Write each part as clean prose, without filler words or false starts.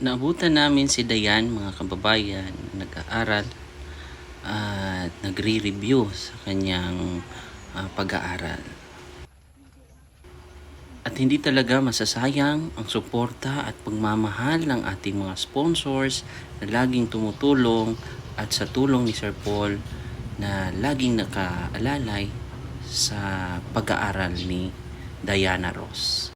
Naabutan namin si Dayan, mga kababayan, nag-aaral at nagre-review sa kanyang pag-aaral. At hindi talaga masasayang ang suporta at pagmamahal ng ating mga sponsors na laging tumutulong at sa tulong ni Sir Paul na laging nakaalalay sa pag-aaral ni Diana Ross.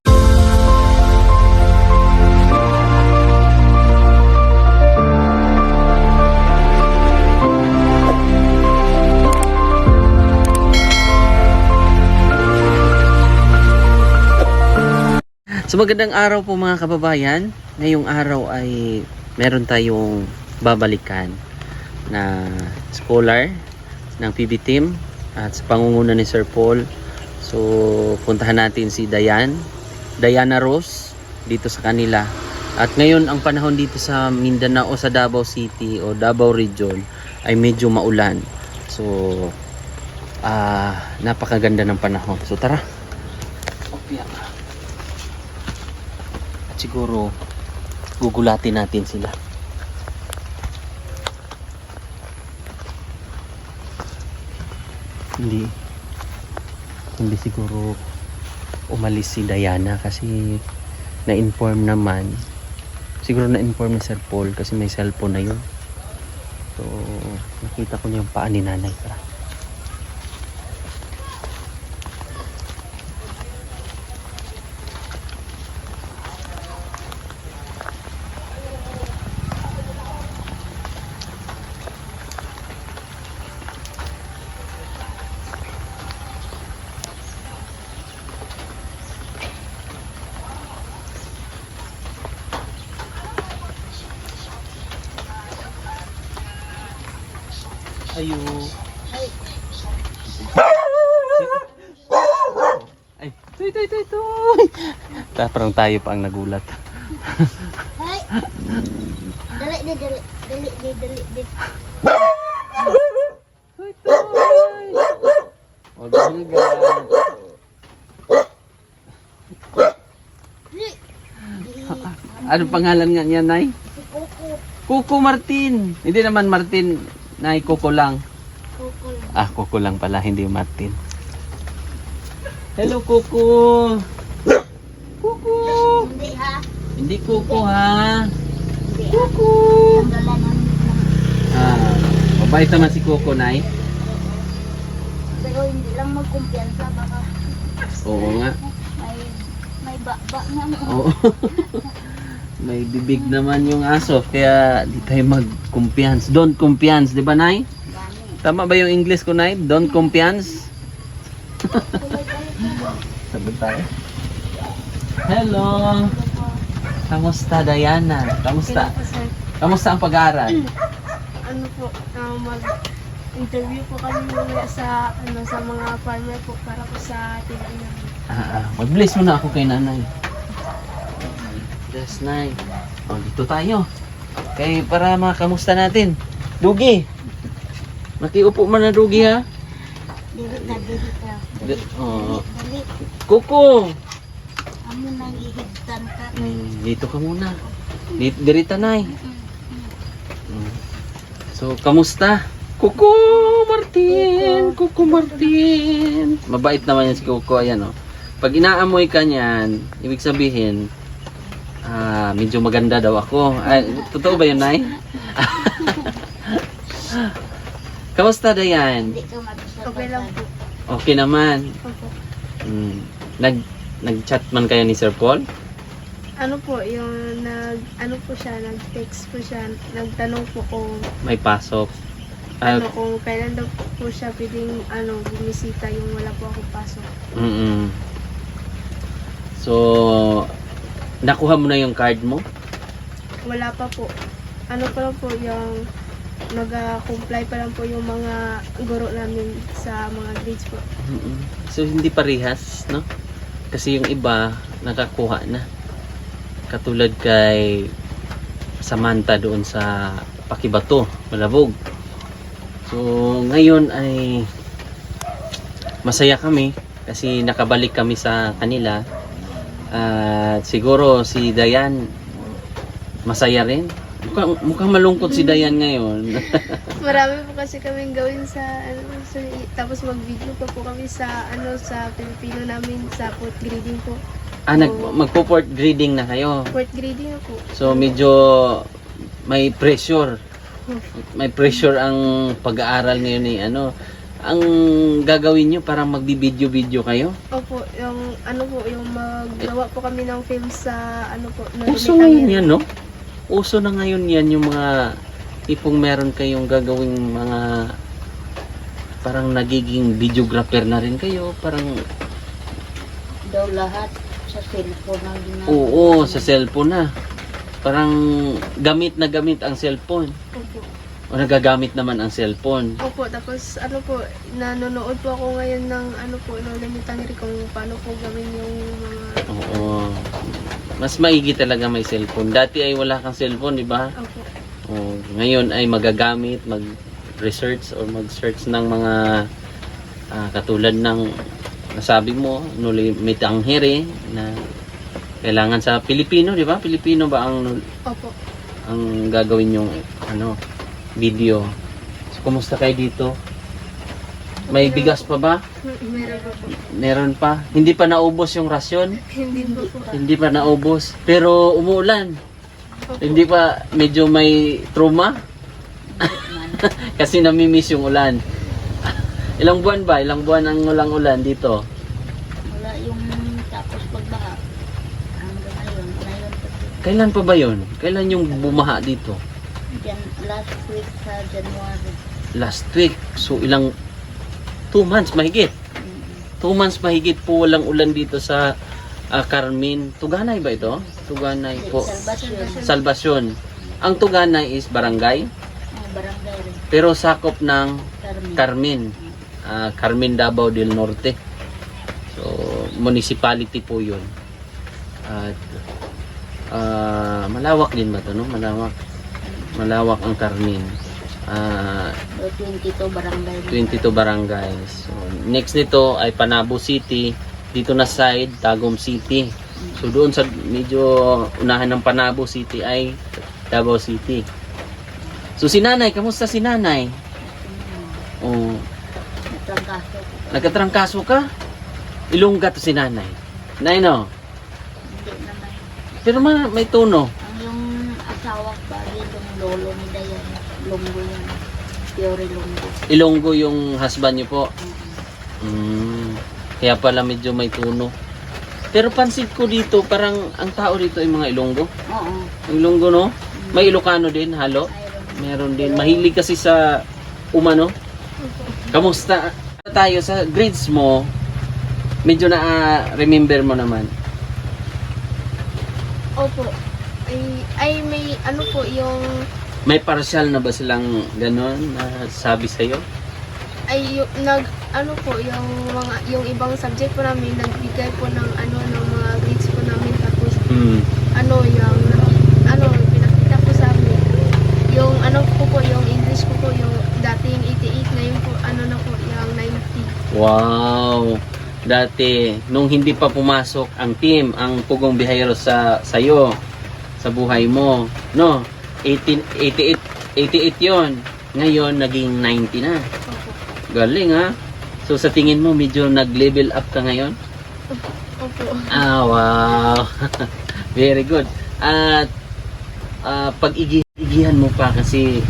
So magandang araw po mga kababayan. Ngayong araw ay meron tayong babalikan na scholar ng PB team at sa pangunguna ni Sir Paul. So puntahan natin si Diana Ross dito sa kanila. At ngayon ang panahon dito sa Mindanao, sa Davao City o Davao Region ay medyo maulan. So napakaganda ng panahon. So tara. Okay. Siguro gugulatin natin sila. Hindi siguro umalis si Diana kasi na-inform naman. Siguro na-inform ni Sir Paul kasi may cellphone na yun. So nakita ko niya yung paa ni nanay pa. Ayo. Ay, tuy. Parang tayo pa ang nagulat. Ay. Dali. Huwag higa. Ano pangalan nga niya, Nay? Si Coco. Coco Martin. Hindi naman Martin, Nay, Coco lang. Coco. Coco lang pala, hindi Martin. Hello, Coco. Coco. Hindi ha. Hindi Coco, ha? Hindi ha. Coco. Dala namin. Mabait naman si Coco, Nay. Pero hindi lang magkumpiyansa. Baka Oo nga. may baba nga. Oo. May bibig naman yung aso, kaya di tayo mag-kumpiyansa. Don't kumpiyansa, di ba, Nay? Dami. Tama ba yung English ko, Nay? Don't kumpiyansa? Sabi tayo. Hello! Kamusta, Diana? Kamusta? Kamusta ang pag-aaral? Ano po, mag-interview po kami muna sa mga farmer po para po sa tinay namin. Mag-bless muna ako kay nanay. Bless, Nay. Dito tayo. Okay, para makamusta natin. Dugi! Makiupo man na, Dugi, ha? Dili ka. Dali. Dali. Kuko! Amo nang ihigtan ka. Dito ka muna. Dirita, Nay. So, kamusta? Kuko Martin! Kuko Martin! Mabait naman yan si Kuko. Ayan, oh. Pag inaamoy ka niyan, ibig sabihin, medyo maganda daw ako. Ay, totoo ba yun, Nay? Kamusta, Dayan? Hindi ka matutunan. Okay lang po. Okay naman. Opo. Nag-chat man kayo ni Sir Paul? Ano po, yung nag-text po siya, nagtanong po kung, May pasok. kung kailan daw po siya pwedeng, bumisita yung wala po ako pasok. So, nakuha mo na yung card mo? Wala pa po. Ano pa lang po, yung nag-comply pa lang po yung mga guro namin sa mga grades po. So, hindi parehas, no? Kasi yung iba, nakakuha na. Katulad kay Samantha doon sa Pakibato, Malabog. So, ngayon ay masaya kami kasi nakabalik kami sa kanila. At siguro si Dayan Masaya rin? Mukhang malungkot si Dayan ngayon. Marami po kasi kaming gawin sa tapos mag-video pa po kami sa sa Pilipino namin sa fourth grading po. Magpo-fourth grading na kayo. Fourth grading na po. So medyo may pressure. May pressure ang pag-aaral ngayon ni ang gagawin nyo parang magbibideo-video kayo. Opo, yung yung maggawa po kami ng film sa po, Uso ngayon yan, no? Uso na ngayon yan yung mga tipong meron kayong gagawing mga parang nagiging videographer na rin kayo, parang Daw lahat sa cellphone ang ginagawa. oo, sa cellphone na. Parang gamit na gamit ang cellphone. Opo. O nagagamit naman ang cellphone. Opo, tapos po, nanonood po ako ngayon ng Lolita kung paano po gawin yung mga Oo. Mas maigi talaga may cellphone. Dati ay wala kang cellphone, di ba? Opo. Oh, ngayon ay magagamit, mag-research or mag-search ng mga katulad ng nasabi mo, Nolita na kailangan sa Pilipino, di ba? Pilipino ba ang Opo. ang gagawin yung video. So, kumusta kayo dito? May bigas pa ba? Meron po. Meron pa? Hindi pa naubos yung rasyon? Hindi po po. Hindi pa naubos. Pero umuulan. Opo. Hindi pa medyo may trauma? Kasi namimiss yung ulan. Ilang buwan ba? Ilang buwan ang walang ulan dito? Wala yung tapos pagbaha. Hanggang ngayon pa. Kailan pa ba yun? Kailan yung bumaha dito? Last week sa January. Last week. So ilang 2 months mahigit. 2 months mahigit po walang ulan dito sa Carmen. Tuganay ba ito? Tuganay po. Salvation. Salvation. Ang Tuganay is barangay. Barangay rin. Pero sakop ng Carmen. Carmen. Carmen Davao del Norte. So, municipality po yun. At malawak din ba ito, no? Malawak. Malawak ang Carmen. 22 barangay. 22 barangays. So, next nito ay Panabo City. Dito na side, Tagum City. So, doon sa medyo unahan ng Panabo City ay Davao City. So, si Nanay, kamusta si Nanay? Oh, Natrangkaso. nagkatrangkaso ka? Ilongga to si Nanay. Nay, no? Hindi naman. Pero may tono. Ang yung asawa ba, yung lolo ni Dayan. Lunggo yan. Fiore Lunggo. Ilonggo yung husband niyo po. Kaya pala medyo may tono. Pero pansin ko dito, parang ang tao dito ay mga Ilonggo. Oo. Ilonggo, no? May Ilocano din, halo? Mayroon. Meron din. Mahilig kasi sa umano. Kamusta tayo sa grades mo? Medyo na-remember mo naman. Opo. Ay may po yung May partial na ba silang gano'n na sabi sa'yo? yung ibang subject po namin nagbigay po ng ng mga grades po namin tapos pinakita po sa amin yung yung English po yung dating 88 ngayon po na po yung 90. Wow! Dati, nung hindi pa pumasok ang team, ang Pugong Bihayero sa'yo, sa buhay mo, no? 88 yon. Ngayon, naging 90 na. Opo. Galing, ha? So, sa tingin mo, medyo nag-level up ka ngayon? Opo. Wow! Very good. At, pag-igihan mo pa kasi,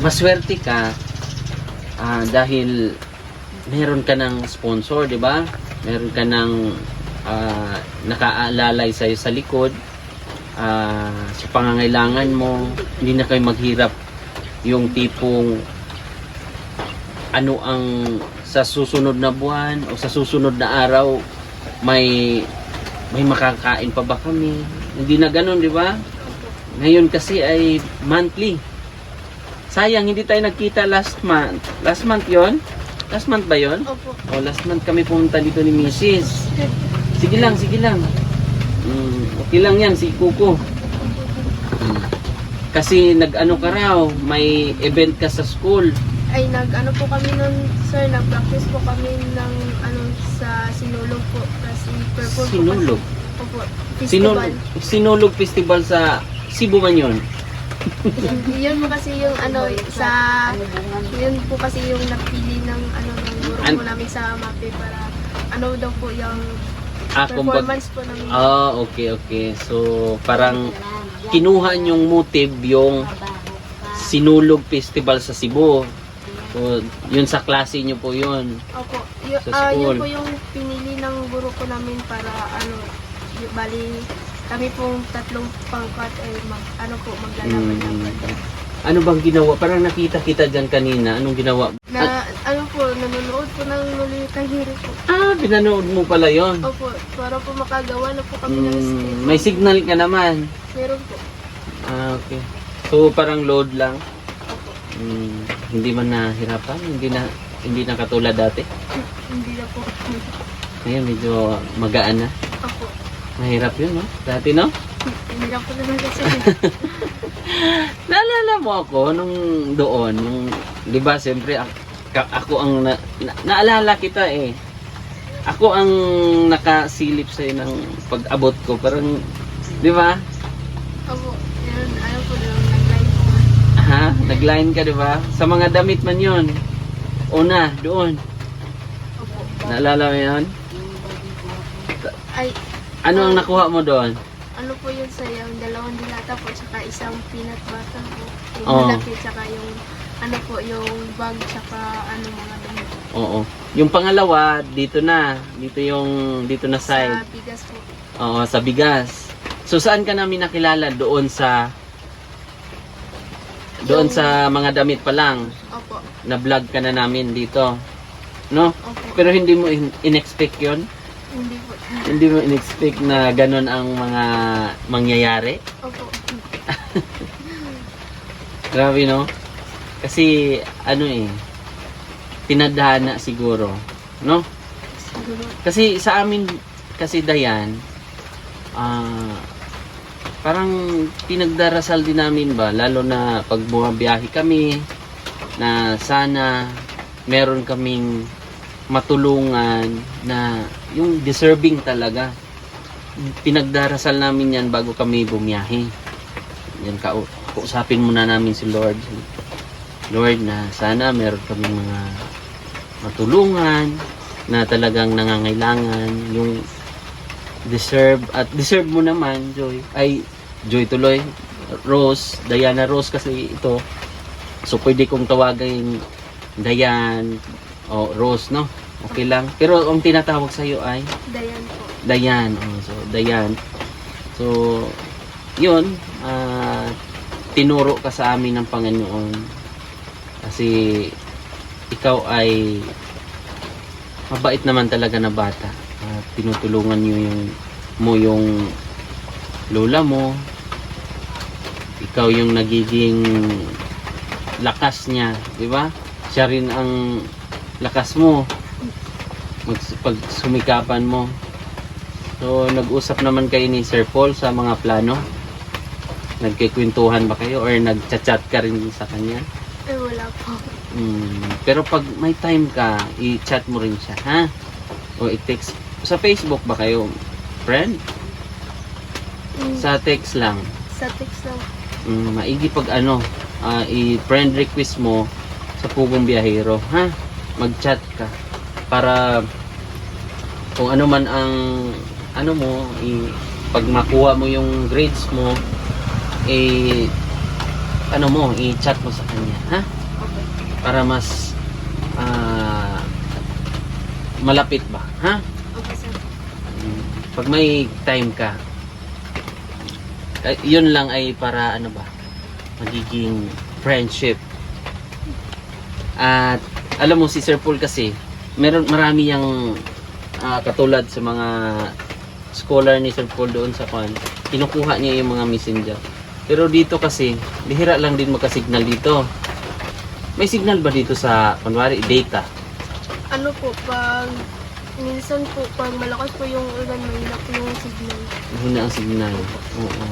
maswerte ka dahil meron ka ng sponsor, di ba? Meron ka ng nakaalalay sa'yo sa likod. Sa pangangailangan mo, hindi na kayo maghirap yung tipong ano ang sa susunod na buwan o sa susunod na araw may makakain pa ba kami? Hindi na ganun, di ba? Ngayon kasi ay monthly. Sayang, hindi tayo nagkita last month. Last month yon? Last month ba yon? Opo. O, last month kami pumunta dito ni Mrs. Sige lang, sige lang. Okay lang yan, si Kuko. Kasi nag-ano ka raw, may event ka sa school. Ay po kami nun, sir, nag-practice po kami ng sa Sinulog po. Kasi perform po Sinulog? kami. Opo. festival. Sinulog Festival sa Cebu man yun. Yun po kasi yung yun po kasi yung napili ng ng guro po namin sa MAPE para daw po yung performance po namin. Okay. So, parang kinuha yung motive yung Sinulog Festival sa Cebu. So, yun sa klase nyo po yun. Opo. Sa school. Yun po yung pinili ng guro ko namin para bali kami pong tatlong pangkat ay maglalaban-laban. Ano bang ginawa? Parang nakita kita dyan kanina. Anong ginawa? Nanonood po ng Lolo Tahiri po. Pinanood mo pala yon. Opo, para po makagawa na po kami ng schedule. May signal ka naman. Meron po. Okay. So, parang load lang. Opo. Hindi man nahirapan? Hindi na katulad dati? Hindi na po. Ngayon, medyo magaan na. Opo. Mahirap yun, no? Dati, no? Hindi na po naman kasi. Naalala mo ako nung doon, di ba, siyempre, ako ang, naalala kita eh. Ako ang nakasilip sa'yo ng pag-abot ko. Parang, di ba? Opo. Yun, nag-line po. Nag-line ka, di ba? Sa mga damit man yun. Una, doon. Opo. Naalala mo yun? Ay, Ano ang nakuha mo doon? ano po yun sa yung dalawang dilata po tsaka isang peanut butter po. Yung Oo. malaki tsaka yung yung bag tsaka mga damit. Oo. Yung pangalawa, dito na. Dito na side. Sa bigas po. Oo, sa bigas. So, saan ka namin nakilala? Doon sa mga damit pa lang. Opo. Na-vlog ka na namin dito. No? Opo. Pero hindi mo in-expect yun? Hindi po. Hindi mo in-expect na ganun ang mga mangyayari? Opo. Grabe, no? Kasi, tinadhana siguro. No? Siguro. Kasi sa amin, kasi Dayan, parang pinagdarasal din namin ba, lalo na pag bumabiyahe kami, na sana meron kaming matulungan na yung deserving talaga. Pinagdarasal namin yan bago kami bumiyahe. Yan, kausapin muna namin si Lord. Lord, na sana meron kaming mga matulungan na talagang nangangailangan, yung deserve mo naman, Joy tuloy, Rose, Diana Rose kasi ito. So pwede kong tawagin Dayan o Rose, no? Okay lang. Pero ang tinatawag sa iyo ay Dayan po. Dayan. So Dayan. So yun, tinuro ka sa amin ng Panginoon. Kasi ikaw ay mabait naman talaga na bata. Tinutulungan mo yung lola mo. Ikaw yung nagiging lakas niya, di ba? Siya rin ang lakas mo pag sumikapan mo. So, nag-usap naman kayo ni Sir Paul sa mga plano? Nagkikwentuhan ba kayo or nagchat-chat ka rin sa kanya? Wala po. Pero pag may time ka, i-chat mo rin siya, ha? O i-text. Sa Facebook ba kayo, friend? Sa text lang. Sa text lang. Maigi pag i-friend request mo sa Pugong Biyahero, ha? Mag-chat ka para kung ano man ang pag makuha mo yung grades mo, i-chat mo sa kanya, ha? Okay. Para mas malapit ba, ha? Okay, sir. Pag may time ka, yun lang ay para magiging friendship. At alam mo si Sir Paul kasi marami yang katulad sa mga scholar ni Sir Paul doon sa kinukuha niya yung mga messenger. Pero dito kasi bihira lang din magka-signal dito. May signal ba dito sa kunwari data? Ano po, minsan po, pag malakas po yung ulan, mahina po yung signal. Mahina ang signal. Oo.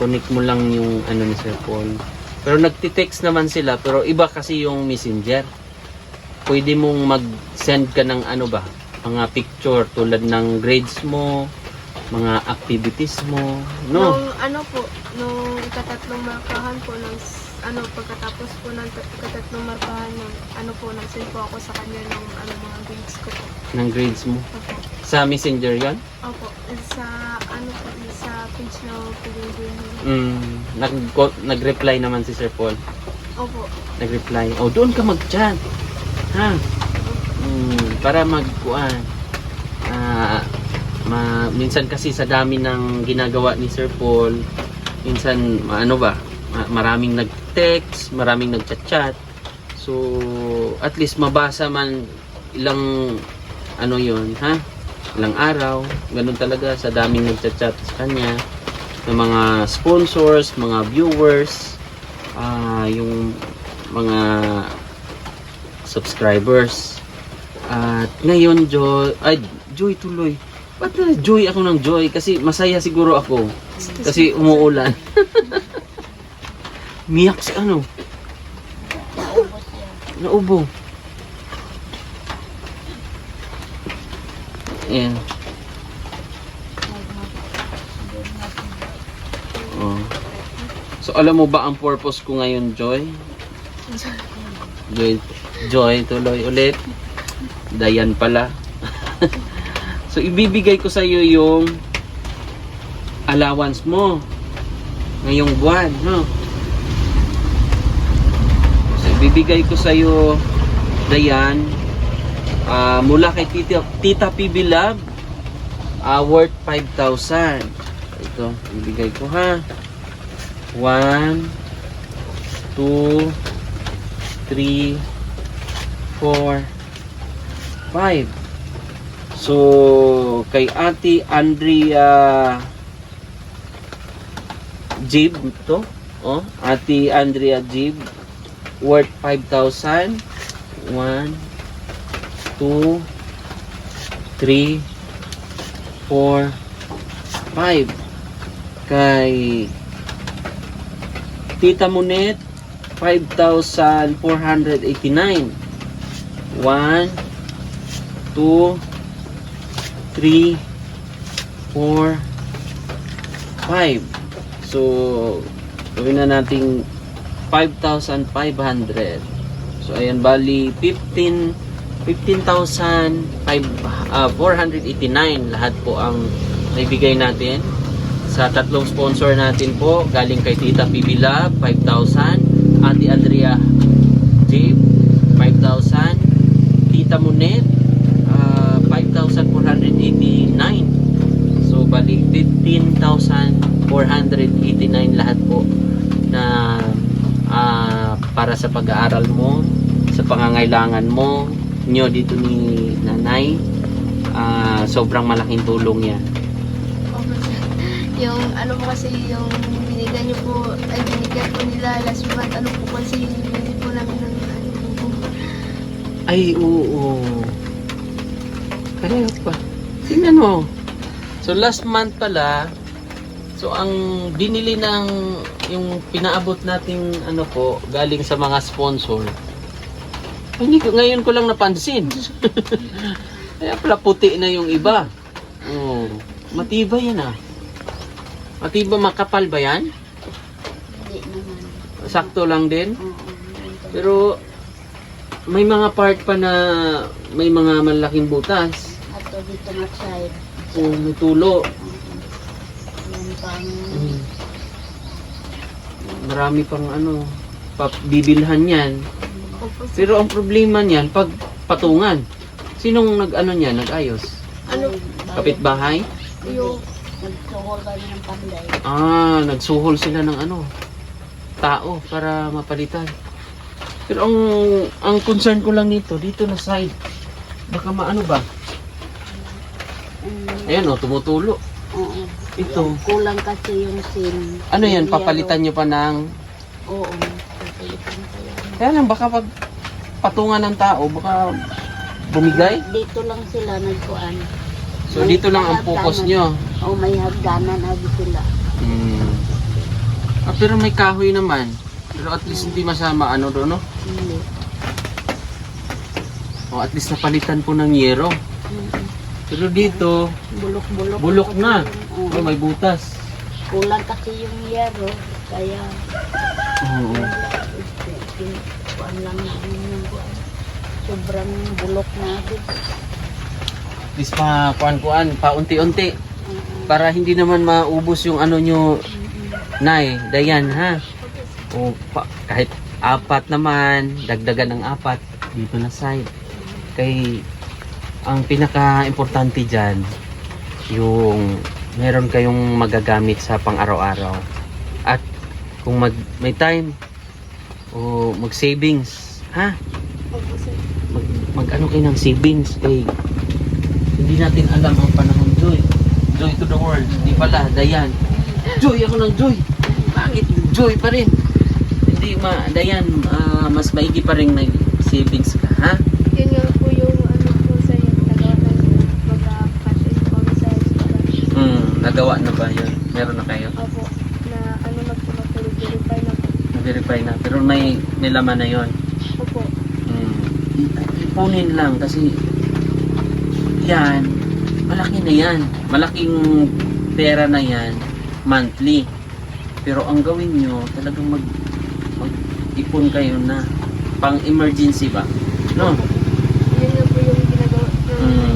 Connect mo lang yung ni Sir Paul. Pero nagti-text naman sila, pero iba kasi yung messenger. Pwede mong mag-send ka ng mga picture tulad ng grades mo, mga activities mo, no? Nung ano po, nung ikatatlong markahan po, pagkatapos po ng ikatatlong markahan, nag-send po ako sa kanya ng mga grades ko po. Ng grades mo. Opo. Sa messenger yon? Opo. Sa page na pinili. Nag-reply naman si Sir Paul. Opo. Nag-reply. Oh, doon ka mag-chat. Ha? Para mag-kuan. Minsan kasi sa dami ng ginagawa ni Sir Paul, minsan maraming nag-text, maraming nag-chat-chat. So, at least mabasa man ilang yun, ha? Ilang araw. Ganun talaga sa daming nag-chat-chat sa kanya. Ng mga sponsors, mga viewers, yung mga subscribers. At ngayon, Joy tuloy. Ba't na joy ako ng joy? Kasi masaya siguro ako. Kasi umuulan. Miyak si Naubos yan. Naubo. Ayan. Oh. So alam mo ba ang purpose ko ngayon, Joy? Joy, tuloy ulit. Dayan pala. So ibibigay ko sa iyo yung allowance mo ngayong buwan, no? So ibibigay ko sa iyo, Dayan, mula kay Tita PB Lab, worth 5,000. Ito, ibigay ko, ha. 1 2 3 4 5. So, kay Ate Andrea Jib to. Oh, Ate Andrea Jib, worth 5,000. 1 2 3 4 5. Kay Tita Monet, 5,489. 1 2 3 4 5. So, gawin na nating 5,500. So, ayan, bali 15,489 lahat po ang naibigay natin sa tatlong sponsor natin po. Galing kay Tita PB Lab, 5,000. Ate Andrea J, 5,000. Tita Monet, 5,489. So, bali 15,489 lahat po na para sa pag-aaral mo, sa pangangailangan mo, nyo dito ni Nanay. Sobrang malaking tulong yan. Yung mo kasi yung binigyan niyo po, binigyan po nila last month, po kasi binigyan po namin ng Ay, oo. Kaya pa. Tingnan mo. So, last month pala, so, ang binili ng, yung pinaabot nating, galing sa mga sponsor, ngayon ko lang napansin. Kaya pala puti na yung iba. Oh, matibay yan, Matibay, makapal ba yan? Hindi naman. Sakto lang din? Oo. Pero, may mga part pa na may mga malaking butas. At dito na side. O may tulo. Yung pang... Marami pang bibilhan yan. Pero ang problema niyan, pag patungan. Sinong nag-ayos? Kapitbahay? yung Nagsuhol kami ng panday. Nagsuhol sila ng tao para mapalitan. Pero ang concern ko lang dito na side. Baka maano ba? Ayan tumutulo. Oo. Ito. Kulang kasi yung sin. Ano yan? Papalitan nyo pa ng... Oo. Papalitan pa yan. Kaya lang, baka pag patungan ng tao, baka bumigay. Dito lang sila nagkuan. So, dito lang ang focus nyo. O may hagdanan agi sila. Pero may kahoy naman. Pero at least hindi masama doon, no? Hindi. O at least napalitan po ng yero. Pero dito, Bulok-bulok. bulok na. Oo. Oh, may butas. Kulang kasi yung yero. Kaya, Oo. kuan lang namin yung kuan. Sobrang bulok na din. At least pa kuan-kuan, paunti-unti. Para hindi naman maubos yung ano nyo, Nay, Dayan, ha? O, kahit 4 naman, dagdagan ng 4 dito na side. Kay, ang pinaka-importante dyan, yung meron kayong magagamit sa pang-araw-araw. At kung may time, o mag-savings, ha? Opo, sir. Mag-ano kayo ng savings, kay hindi natin alam ang panahon, Joy. Joy to the world. Hindi pala, Dayan. Joy, ako ng Joy. Bakit Joy pa rin? Hindi, Dayan, mas maigi pa rin nag-savings ka, ha? Yun nga po yung ano po sa yung nagawa ng mag-cash in po sa restaurant. Nagawa na ba yun? Meron na kayo? Opo, na ano na po na-verify na po. Na-verify na. Pero may nilaman na yun. Opo. Ipunin lang kasi yan, malaki na yan. Malaking pera na yan monthly. Pero ang gawin nyo, talagang mag-ipon kayo na pang emergency ba? No? Yun nga po yung ginagawa.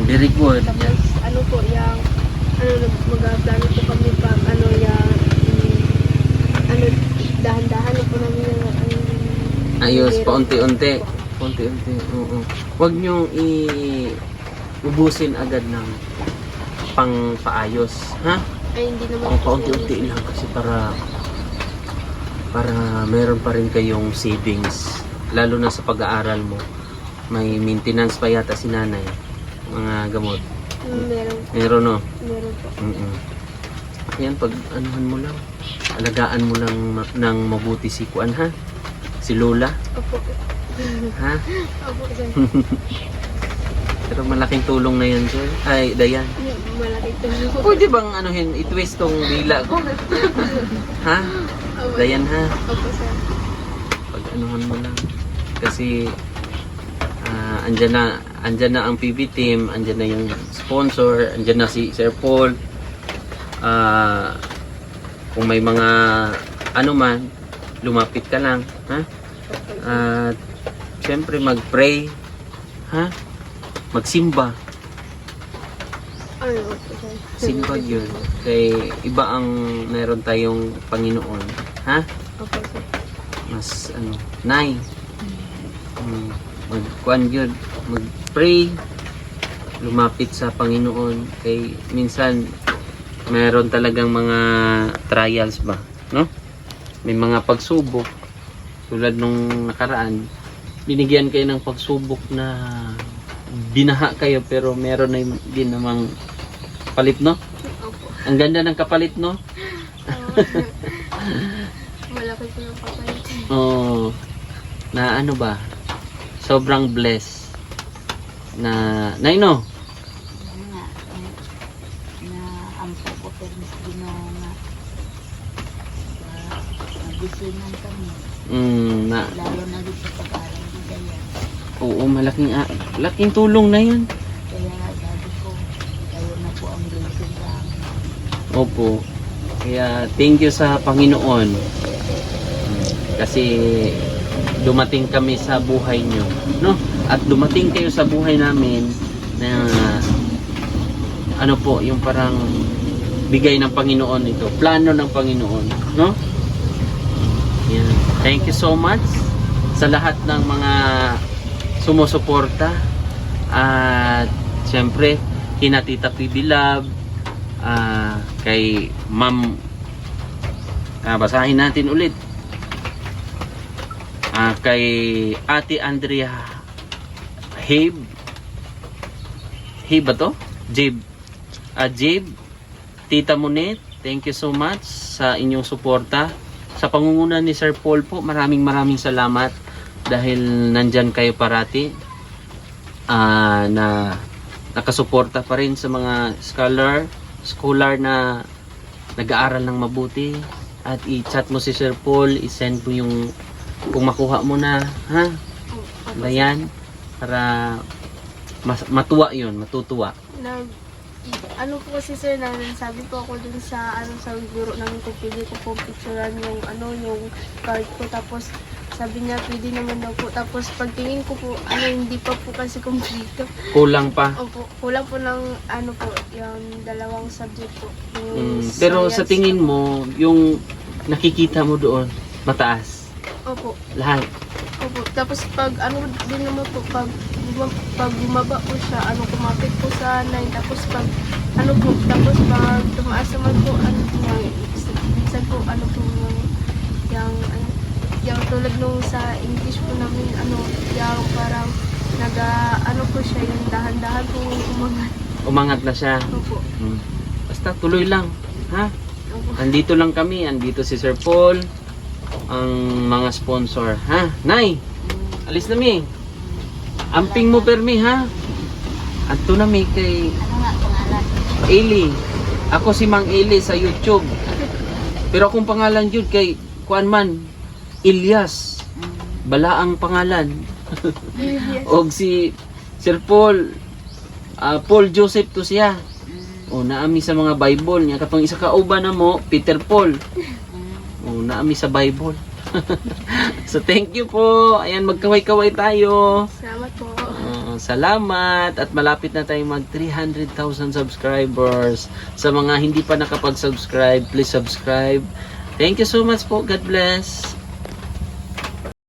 Very good. Tapos Yan. ano po yung mag-plano po kami pag ano yung ano dahan-dahan na po namin yung Ayos, paunti-unti. Paunti-unti, oo. Huwag nyo ubusin agad ng pang-paayos, ha? ay hindi naman Ang po paunti-unti lang kasi para meron pa rin kayong savings. Lalo na sa pag-aaral mo. May maintenance pa yata si nanay. Mga gamot. meron No? meron po. Ayan, pag anuhan mo lang. Alagaan mo lang ng mabuti si Kuan, ha? Si Lola, Opo. ha? Opo, sir. Pero malaking tulong na yan, Joy. Ay, Dayan. Malaki tulong po. Pwede bang anuhin, i-twist tong dila ko? Ha? Opo. Dayan, ha? Opo, sir. Pag anuhan mo lang. Kasi andyan na ang PB team, andyan na yung sponsor, andyan na si Sir Paul. Kung may mga ano man, lumapit ka lang, ha? At syempre mag-pray, ha? Magsimba. Ano, opo, sir. Simba yun. Kay iba ang meron tayong Panginoon, ha? Opo, sir. Mas nay. Magkuan yun, mag-pray, lumapit sa Panginoon. Kay minsan meron talagang mga trials ba, no? May mga pagsubok tulad nung nakaraan, binigyan kayo ng pagsubok na binaha kayo pero meron na din namang palit, no? Opo. Ang ganda ng kapalit, no? Malaki po yung kapalit. Oh, na ano ba? Sobrang blessed na no? Nga, na ampo ko pero mas ginawa nga. Nabisinan kami. Na Lalo na din sa pag-aaral ni Dayan. oo, malaking tulong na 'yun. Kaya sabi ko, kayo na po ang blessing sa amin. Opo. Kaya thank you sa Panginoon. Kasi dumating kami sa buhay nyo, no? At dumating kayo sa buhay namin na ano po, yung parang bigay ng Panginoon ito, plano ng Panginoon, no? Yan. Thank you so much sa lahat ng mga sumusuporta at syempre kina Tita PB Love, kay Ma'am, basahin natin ulit. Kay Ate Andrea Habe ba to? Jib. Jib, Tita Monet, thank you so much sa inyong suporta. Sa pangunguna ni Sir Paul po, maraming salamat dahil nandyan kayo parati na nakasuporta pa rin sa mga scholar na nag-aaral ng mabuti. At i-chat mo si Sir Paul, i-send mo yung kung makuha mo na, ha? Dayan, para matuwa yun, matutuwa. Ano po kasi sir, na sabi po ako dun sa sa guro namin kung pwede ko po picturean yung yung card ko, tapos sabi niya pwede naman daw po, tapos pagtingin ko po hindi pa po kasi kumpleto. Kulang pa. Opo, kulang po ng po yung 2 subject po. Yung Pero sa science. tingin mo, yung nakikita mo doon, mataas. Opo. Lahat. Opo. Tapos pag din naman po, pag bumaba po siya, kumapit po sa 9, tapos pag tapos pag tumaas naman po, minsan po, yung tulad nung sa English po namin, yung parang po siya, yung dahan-dahan po umangat. Umangat na siya. Opo. Basta tuloy lang. Ha? Opo. Andito lang kami. Andito si Sir Paul. Ang mga sponsor. Ha? Nay! Alis na mi. Amping mo permi ha? Ato na mi kay Ano nga pangalan? Eli. Ako si Mang Eli sa YouTube. Pero akong pangalan yun kay Kuan man. Ilyas. Bala ang pangalan. Yes. Og si Sir Paul. Paul Joseph to siya. O naami sa mga Bible niya. Katong isa ka uban na mo, Peter Paul. O naami sa Bible. So thank you po. Ayan, magkaway-kaway tayo. Salamat po. Salamat at malapit na tayong mag 300,000 subscribers. Sa mga hindi pa nakapag-subscribe, please subscribe. Thank you so much po. God bless.